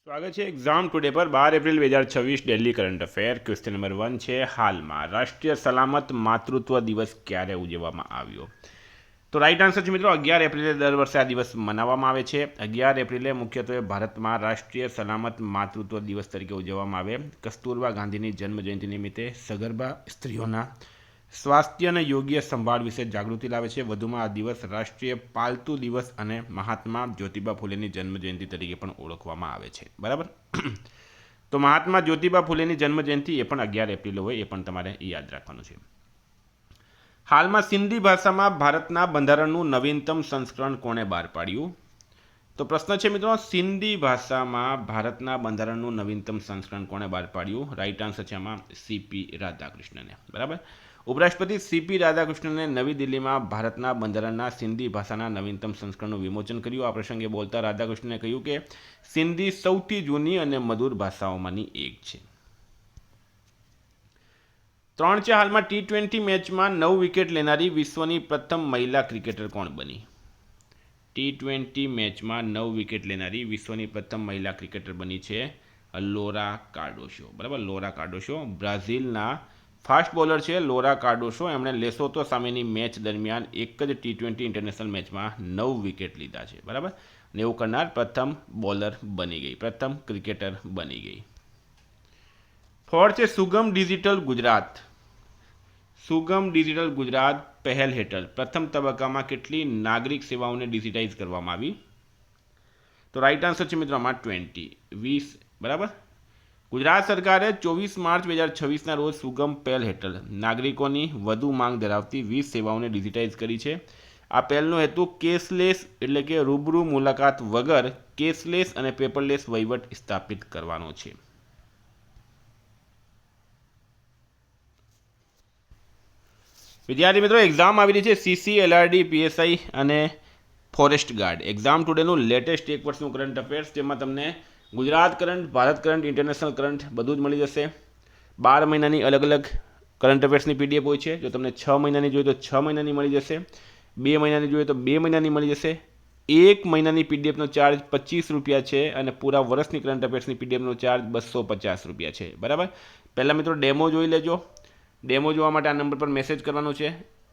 સ્વાગત છે exam today પર 12 April 2026 Delhi current affair question number 1 છે હાલમાં રાષ્ટ્રીય સલામત માતૃત્વ દિવસ ક્યારે ઉજવવામાં આવ્યો? તો રાઈટ આન્સર છે મિત્રો 11 એપ્રિલે દર વર્ષે આ દિવસ મનાવવામાં આવે છે. 11 એપ્રિલે મુખ્યત્વે ભારતમાં રાષ્ટ્રીય સલામત માતૃત્વ દિવસ તરીકે ઉજવવામાં આવે. કસ્તુરબા ગાંધીની જન્મજયંતિ નિમિત્તે સગર્ભા સ્ત્રીઓના સ્વાસ્થ્ય અને યોગ્ય સંભાળ વિશે જાગૃતિ લાવે છે. વધુમાં આ દિવસ રાષ્ટ્રીય પાલતુ દિવસ અને મહાત્મા જ્યોતિબા ફૂલેની જન્મજયંતિ તરીકે પણ ઓળખવામાં આવે છે. બરાબર. તો મહાત્મા જ્યોતિબા ફૂલેની જન્મજયંતિ એ પણ 11 એપ્રિલ હોય, એ પણ તમારે યાદ રાખવાનું છે. હાલમાં સિંધી ભાષામાં ભારતના બંધારણનું નવીનતમ સંસ્કરણ કોણે બહાર પાડ્યું? તો પ્રશ્ન છે મિત્રો, સિંધી ભાષામાં ભારતના બંધારણનું નવીનતમ સંસ્કરણ કોણે બહાર પાડ્યું? રાઈટ આન્સર છે આમાં સીપી રાધાકૃષ્ણને. બરાબર. ઉપરાષ્ટ્રપતિ સીપી રાધાકૃષ્ણને નવી દિલ્હીમાં ભારતના બંધારણના સિંધી ભાષાના નવીનતમ સંસ્કરણનું વિમોચન કર્યું. આ પ્રસંગે બોલતા રાધાકૃષ્ણને કહ્યું કે સિંધી સૌથી જૂની અને મધુર ભાષાઓમાંની એક છે. 3 છે હાલમાં T20 મેચમાં 9 વિકેટ લેનારી વિશ્વની પ્રથમ મહિલા ક્રિકેટર કોણ બની? T20 મેચમાં 9 વિકેટ લેનારી વિશ્વની પ્રથમ મહિલા ક્રિકેટર બની છે લોરા કાર્ડોશો. બરાબર, લોરા કાર્ડોશો બ્રાઝિલના ફાસ્ટ બોલર છે. લોરા કાર્ડોશો એમણે લેસોતો સામેની મેચ દરમિયાન એક જ T20 ઇન્ટરનેશનલ મેચમાં 9 વિકેટ લીધા છે. બરાબર, અને એવું કરનાર પ્રથમ બોલર બની ગઈ, પ્રથમ ક્રિકેટર બની ગઈ. 4 છે સુગમ ડિજિટલ ગુજરાત. સુગમ ડિજિટલ ગુજરાત પહેલ હેઠળ પ્રથમ તબક્કામાં કેટલી નાગરિક સેવાઓને ડિજિટાઇઝ કરવામાં આવી? તો રાઈટ આન્સર છે મિત્રો આમાં 20. બરાબર. ગુજરાત સરકારે 24 માર્ચ 2026ના રોજ સુગમ પહેલ હેઠળ નાગરિકોની વધુ માંગ ધરાવતી 20 સેવાઓને ડિજિટાઇઝ કરી છે. આ પહેલનો હેતુ કેશલેસ એટલે કે રૂબરૂ મુલાકાત વગર કેશલેસ અને પેપરલેસ વહીવટ સ્થાપિત કરવાનો છે. વિદ્યાર્થી મિત્રો, એક્ઝામ આવી રહી છે સીસી, એલઆરડી, પીએસઆઈ અને ફોરેસ્ટ ગાર્ડ. એક્ઝામ ટુડેનું લેટેસ્ટ 1 વર્ષનું કરંટ અફેર્સ, જેમાં તમને Gujarat current, Bharat current, international current બધું જ મળી જશે. 12 મહિનાની અલગ અલગ કરંટ અફેર્સની પીડીએફ હોય છે. જો તમને 6 મહિનાની જોઈએ તો 6 મહિનાની મળી જશે, 2 મહિનાની જોઈએ તો 2 મહિનાની મળી જશે. 1 મહિનાની પીડીએફનો ચાર્જ 25 રૂપિયા છે અને પૂરા વર્ષની કરંટ અફેર્સની પીડીએફનો ચાર્જ 250 રૂપિયા છે. બરાબર. પહેલાં મિત્રો ડેમો જોઈ લેજો. ડેમો જોવા માટે આ નંબર પર મેસેજ કરવાનો છે.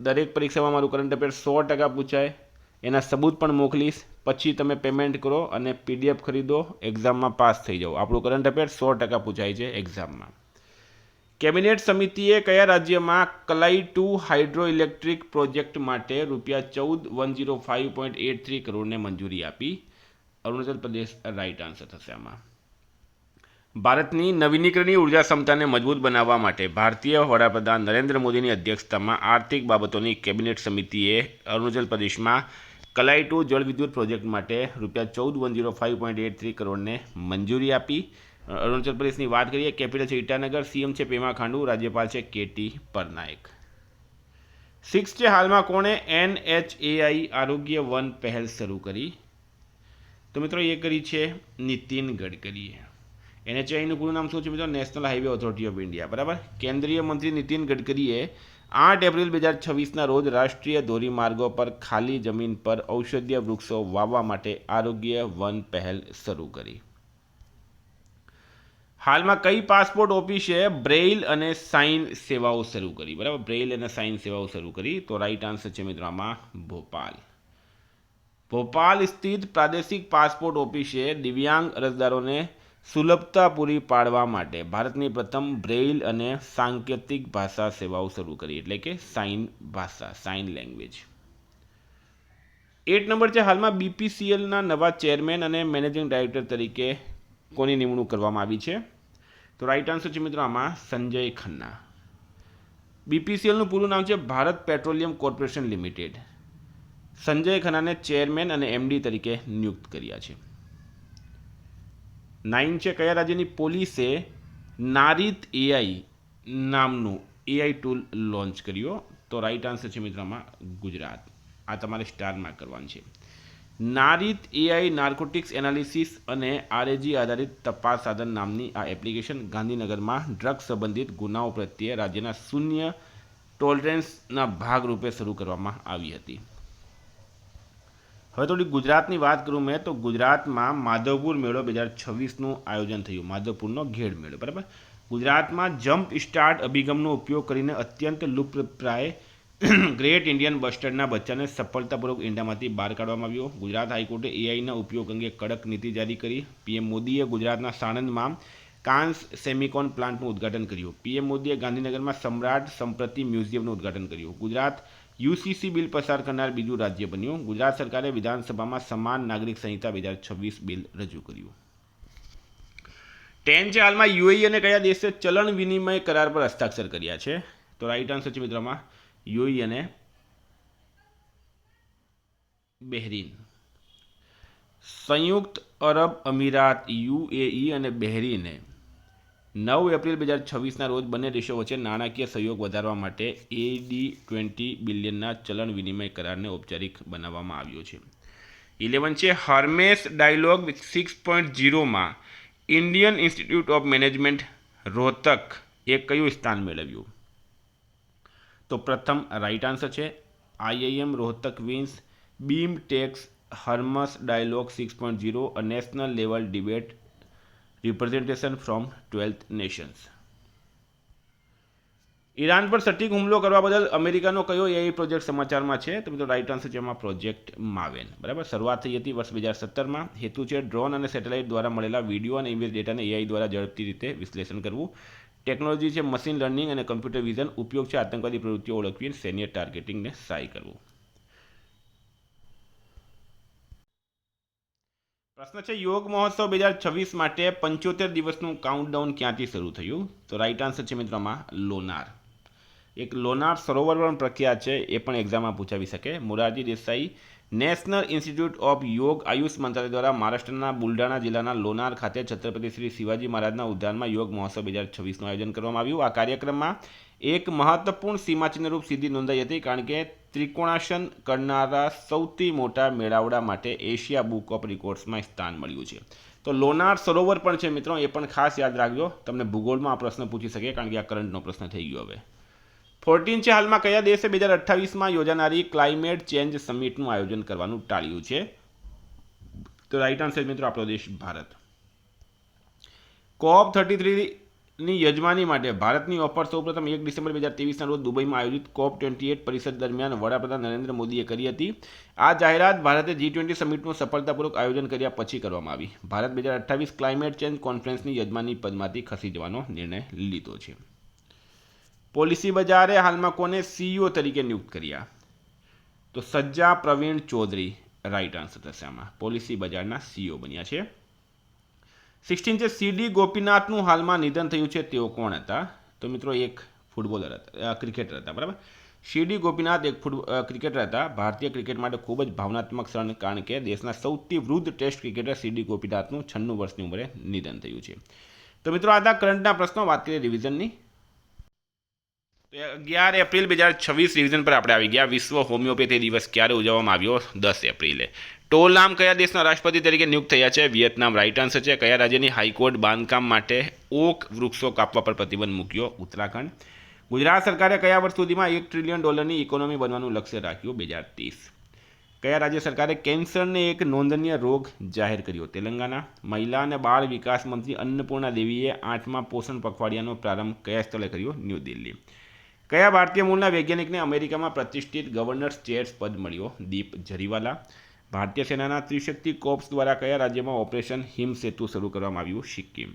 દરેક પરીક્ષામાં મારું કરંટ અફેર 100% પૂછાય, એના સબૂત પણ મોકલીશ. પછી તમે પેમેન્ટ કરો અને પીડીએફ ખરીદો, એક્ઝામમાં પાસ થઈ જાઓ. આપણું કરંટ અફેર 100% પૂછાય છે એક્ઝામમાં. કેબિનેટ સમિતિએ કયા રાજ્યમાં કલાઈ 2 હાઇડ્રો ઇલેક્ટ્રિક પ્રોજેક્ટ માટે ₹14,105.83 કરોડને મંજૂરી આપી? અરુણાચલ પ્રદેશ રાઈટ આન્સર થશે આમાં. ભારતની નવીનીકરણીય ઉર્જા ક્ષમતાને મજબૂત બનાવવા માટે ભારતીય વડાપ્રધાન નરેન્દ્ર મોદીની અધ્યક્ષતામાં આર્થિક બાબતોની કેબિનેટ સમિતિએ અરુણાચલ પ્રદેશમાં કલાઈ 2 જળવિદ્યુત પ્રોજેક્ટ માટે ₹14,105.83 કરોડને મંજૂરી આપી. અરુણાચલ પ્રદેશની વાત કરીએ, કેપિટલ છે ઈટાનગર, સીએમ છે પેમા ખાંડુ, રાજ્યપાલ છે કેટી પરનાયક. 6 છે હાલમાં કોણે NHAI આરોગ્ય વન પહેલ શરૂ કરી? તો મિત્રો એ કરી છે નીતિન ગડકરીએ. NHAIનું પૂરું નામ શું છે મિત્રો? National highway authority of India. બરાબર. કેન્દ્રીય મંત્રી નીતિન ગડકરીએ 8 એપ્રિલ 2026ના રોજ રાષ્ટ્રીય ધોરીમાર્ગો પર ખાલી જમીન પર ઔષધીય વૃક્ષો વાવવા માટે આરોગ્ય વન પહેલ શરૂ કરી. હાલમાં કઈ પાસપોર્ટ ઓફિસે બ્રેઇલ અને સાઇન સેવાઓ શરૂ કરી? બરાબર, બ્રેઇલ અને સાઇન સેવાઓ શરૂ કરી. તો રાઈટ આન્સર છે મિત્રો આમાં ભોપાલ. ભોપાલ સ્થિત પ્રાદેશિક પાસપોર્ટ ઓફિસે દિવ્યાંગ અરજદારોને સુલભતા પૂરી પાડવા માટે ભારતની પ્રથમ બ્રેઇલ અને સાંકેતિક ભાષા સેવાઓ શરૂ કરી, એટલે કે સાઇન ભાષા, સાઇન લેંગ્વેજ. 8 નંબર છે હાલમાં BPCLના નવા ચેરમેન અને મેનેજિંગ ડાયરેક્ટર તરીકે કોની નિમણૂક કરવામાં આવી છે? તો રાઈટ આન્સર છે મિત્રો આમાં સંજય ખન્ના. BPCLનું પૂરું નામ છે Bharat petroleum corporation limited. Sanjay ખન્નાને ચેરમેન અને MD તરીકે નિયુક્ત કર્યા છે. 9 છે કયા રાજ્યની પોલીસે નારીત AI નામનું AI ટૂલ લોન્ચ કર્યો? તો રાઈટ આન્સર છે મિત્રોમાં ગુજરાત. આ તમારે સ્ટારમાં કરવાનું છે. નારીત AI નાર્કોટિક્સ એનાલિસિસ અને RAG આધારિત તપાસ સાધન નામની આ એપ્લિકેશન ગાંધીનગરમાં ડ્રગ્સ સંબંધિત ગુનાઓ પ્રત્યે રાજ્યના શૂન્ય ટોલરન્સના ભાગરૂપે શરૂ કરવામાં આવી હતી. હવે થોડી ગુજરાતની વાત કરું મેં તો ગુજરાતમાં માધવપુર મેળો 2026નું આયોજન થયું, માધવપુરનો ઘેડ મેળો, બરાબર. ગુજરાતમાં જમ્પ સ્ટાર્ટ અભિગમનો ઉપયોગ કરીને અત્યંત લુપ્તપ્રાય ગ્રેટ ઇન્ડિયન બસ્ટર્ડના બચ્ચાને સફળતાપૂર્વક ઈંડામાંથી બહાર કાઢવામાં આવ્યો. ગુજરાત હાઈકોર્ટે એઆઈના ઉપયોગ અંગે કડક નીતિ જારી કરી. પીએમ મોદીએ ગુજરાતના સાણંદમાં કાન્સ સેમિકોન પ્લાન્ટનું ઉદ્ઘાટન કર્યું. પીએમ મોદીએ ગાંધીનગરમાં સમ્રાટ સંપ્રતિ મ્યુઝિયમનું ઉદ્ઘાટન કર્યું. ગુજરાત યુસીસી બિલ પસાર કરનાર બીજું રાજ્ય બન્યું. ગુજરાત સરકારે વિધાનસભામાં સમાન નાગરિક સંહિતા 2026 બિલ રજૂ કર્યું. 10 છે. હાલમાં યુએઈ અને કયા દેશે ચલણ વિનિમય કરાર પર હસ્તાક્ષર કર્યા છે? તો રાઈટ આન્સર છે મિત્રોમાં યુએઈ અને બહેરીન. સંયુક્ત અરબ અમીરાત યુએઈ અને બહેરીને 9 એપ્રિલ 2026ના રોજ બંને દેશો વચ્ચે નાણાકીય સહયોગ વધારવા માટે AD20 બિલિયનના ચલણ વિનિમય કરારને ઔપચારિક બનાવવામાં આવ્યો છે. 11 છે. હર્મેસ ડાયલોગ 6.0માં Indian Institute of Management Rohtak એ કયું સ્થાન મેળવ્યું? તો પ્રથમ રાઈટ આન્સર છે IIM Rohtak wins beam takes Hermes dialogue 6.0 a national level debate representation from 12th nations. Iran પર સટીક હુમલો કરવા બદલ અમેરિકાનો કયો એઆઈ પ્રોજેક્ટ સમાચારમાં છે? તો મિત્રો રાઈટ આન્સર છે એમાં પ્રોજેક્ટ માવેન, બરાબર. શરૂઆત થઈ હતી વર્ષ 2017માં. હેતુ છે ડ્રોન અને સેટેલાઇટ દ્વારા મળેલા વિડીયો અને ઇમેજ ડેટાને એઆઈ દ્વારા ઝડપથી રીતે વિશ્લેષણ કરવું. ટેકનોલોજી છે મશીન લર્નિંગ અને કમ્પ્યુટર વિઝન. ઉપયોગ છે આતંકવાદી પ્રવૃત્તિઓ ઓળખવી, સૈન્ય ટાર્ગેટિંગને સહાય કરવું. પ્રશ્ન છે યોગ મહોત્સવ 2026 માટે 75 દિવસનું કાઉન્ટડાઉન ક્યાંથી શરૂ થયું? તો રાઈટ આન્સર છે મિત્રોમાં લોનાર. એક લોનાર સરોવર પણ પ્રખ્યાત છે, એ પણ એક્ઝામમાં પૂછાવી શકે. Morarji Desai national institute of યોગ આયુષ મંત્રાલય દ્વારા મહારાષ્ટ્રના બુલઢાણા જિલ્લાના લોનાર ખાતે છત્રપતિ શ્રી શિવાજી મહારાજના ઉદ્યાનમાં યોગ મહોત્સવ 2026નું આયોજન કરવામાં આવ્યું. આ કાર્યક્રમમાં એક મહત્વપૂર્ણ સીમાચિહ્નરૂપ સિદ્ધિ નોંધાઈ હતી, કારણ કે ત્રિકોણાસન કરનારા સૌથી મોટા મેળાવડા માટે એશિયા બુક ઓફ રેકોર્ડ્સમાં સ્થાન મળ્યું છે. તો લોનાર સરોવર પણ છે મિત્રો, એ પણ ખાસ યાદ રાખજો. તમને ભૂગોળમાં આ પ્રશ્ન પૂછી શકે, કારણ કે આ કરંટનો પ્રશ્ન થઈ ગયો. હવે 14 છે. હાલમાં કયા દેશે 2028માં યોજાનારી ક્લાઇમેટ ચેન્જ સમિટનું આયોજન કરવાનું ટાળ્યું છે? તો રાઈટ આન્સર મિત્રો આપણો દેશ ભારત. COP33ની યજમાની માટે ભારતની ઓફર સૌપ્રથમ 1 ડિસેમ્બર 2023ના રોજ દુબઈમાં આયોજિત COP28 પરિષદ દરમિયાન વડાપ્રધાન નરેન્દ્ર મોદીએ કરી હતી. આ જાહેરાત ભારતે G20 સમિટનું સફળતાપૂર્વક આયોજન કર્યા પછી કરવામાં આવી. ભારત 2028 ક્લાઇમેટ ચેન્જ કોન્ફરન્સની યજમાની પદમાંથી ખસી જવાનો નિર્ણય લીધો છે. પોલિસી બજારે હાલમાં કોને CEO તરીકે નિયુક્ત કર્યા? તો સજ્જા પ્રવીણ ચૌધરી રાઈટ આન્સર થશે આમાં. પોલિસી બજારના CEO બન્યા છે. 16 છે. CD ગોપીનાથનું હાલમાં નિધન થયું છે, તેઓ કોણ હતા? તો મિત્રો એક ફૂટબોલર હતા, ક્રિકેટર હતા, બરાબર. CD ગોપીનાથ એક ક્રિકેટર હતા. ભારતીય ક્રિકેટ માટે ખૂબ જ ભાવનાત્મક ક્ષણ, કારણ કે દેશના સૌથી વૃદ્ધ ટેસ્ટ ક્રિકેટર CD ગોપીનાથનું 96 વર્ષની ઉંમરે નિધન થયું છે. તો મિત્રો આ કરંટના પ્રશ્નો. વાત કરીએ રિવિઝનની. તો 11 એપ્રિલ 2026 રિવિઝન પર આપણે આવી ગયા. વિશ્વ હોમિયોપેથી દિવસ ક્યારે ઉજવવામાં આવ્યો? 10 એપ્રિલે. ટોલ નામ કયા દેશના રાષ્ટ્રપતિ તરીકે નિયુક્ત થયા છે? વિયેતનામ રાઈટ આન્સર છે. કયા રાજ્યની હાઈકોર્ટ બાંધકામ માટે ઓક વૃક્ષો કાપવા પર પ્રતિબંધ મૂક્યો? ઉત્તરાખંડ. ગુજરાત સરકારે કયા વર્ષ સુધીમાં $1 ટ્રિલિયન ઇકોનોમી બનવાનું લક્ષ્ય રાખ્યું? 2030. કયા રાજ્ય સરકારે કેન્સરને એક નોંધનીય રોગ જાહેર કર્યો? તેલંગાના. મહિલા અને બાળ વિકાસ મંત્રી અન્નપૂર્ણા દેવીએ 8મા પોષણ પખવાડિયાનો પ્રારંભ કયા સ્થળે કર્યો? ન્યૂ દિલ્હી. કયા ભારતીય મૂળના વૈજ્ઞાનિકને અમેરિકામાં પ્રતિષ્ઠિત ગવર્નર્સ ચેર્સ પદ મળ્યો? દીપ જરીવાલા. ભારતીય સેનાના ત્રિશક્તિ કોર્પ્સ દ્વારા કયા રાજ્યમાં ઓપરેશન હિમસેતુ શરૂ કરવામાં આવ્યું? સિક્કિમ.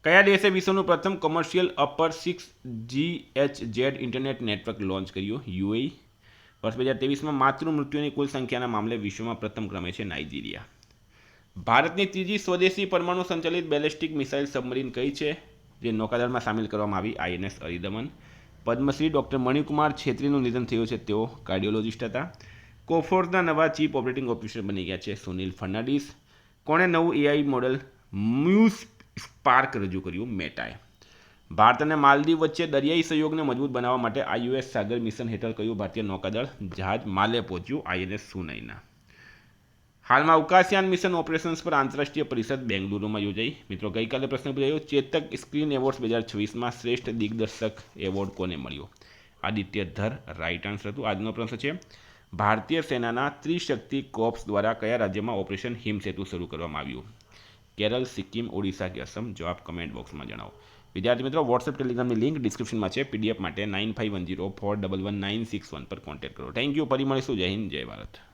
કયા દેશે વિશ્વનું પ્રથમ commercial upper 6GHz internet network launch કર્યું? UAE. વર્ષ 2023માં માતૃ મૃત્યુની કુલ સંખ્યાના મામલે વિશ્વમાં પ્રથમ ક્રમે છે નાઇજીરિયા. ભારતની ત્રીજી સ્વદેશી પરમાણુ સંચાલિત બેલેસ્ટિક મિસાઇલ સબમરીન કઈ છે, જે નૌકાદળમાં સામેલ કરવામાં આવી? INS અરિદમન. પદ્મશ્રી ડૉક્ટર મણિકુમાર છેત્રીનું નિધન થયું છે, તેઓ કાર્ડિયોલોજિસ્ટ હતા. કોફોર્સના નવા ચીફ ઓપરેટિંગ ઓફિસર બની ગયા છે સુનિલ ફર્નાન્ડીસ. કોણે નવું AI મોડલ મ્યુઝ સ્પાર્ક રજૂ કર્યું? મેટાએ. ભારત અને માલદીવ વચ્ચે દરિયાઈ સહયોગને મજબૂત બનાવવા માટે IOS સાગર મિશન હેઠળ કયું ભારતીય નૌકાદળ જહાજ માલે પહોંચ્યું? INS સુનયના. હાલમાં અવકાશયાન મિશન ઓપરેશન્સ પર આંતરરાષ્ટ્રીય પરિષદ બેંગલુરુમાં યોજાઈ. મિત્રો ગઈકાલે પ્રશ્ન પૂછાયો, ચેતક સ્ક્રીન એવોર્ડ્સ 2026માં શ્રેષ્ઠ દિગ્દર્શક એવોર્ડ કોને મળ્યો? આદિત્ય ધર રાઈટ આન્સર હતું. આજનો પ્રશ્ન છે, ભારતીય સેનાના ત્રિશક્તિ કોર્પ્સ દ્વારા કયા રાજ્યમાં ઓપરેશન હિમસેતુ શરૂ કરવામાં આવ્યું? કેરળ, સિક્કિમ, ઓડિશા કે અસમ? જવાબ કમેન્ટ બોક્સમાં જણાવો. વિદ્યાર્થી મિત્રો, વોટ્સએપ ટેલિગ્રામની લિંક ડિસ્ક્રિપ્શનમાં છે. PDF માટે 9510411961 પર કોન્ટેક્ટ કરો. Thank you. ફરી મળીશું. જય હિન્દ, જય ભારત.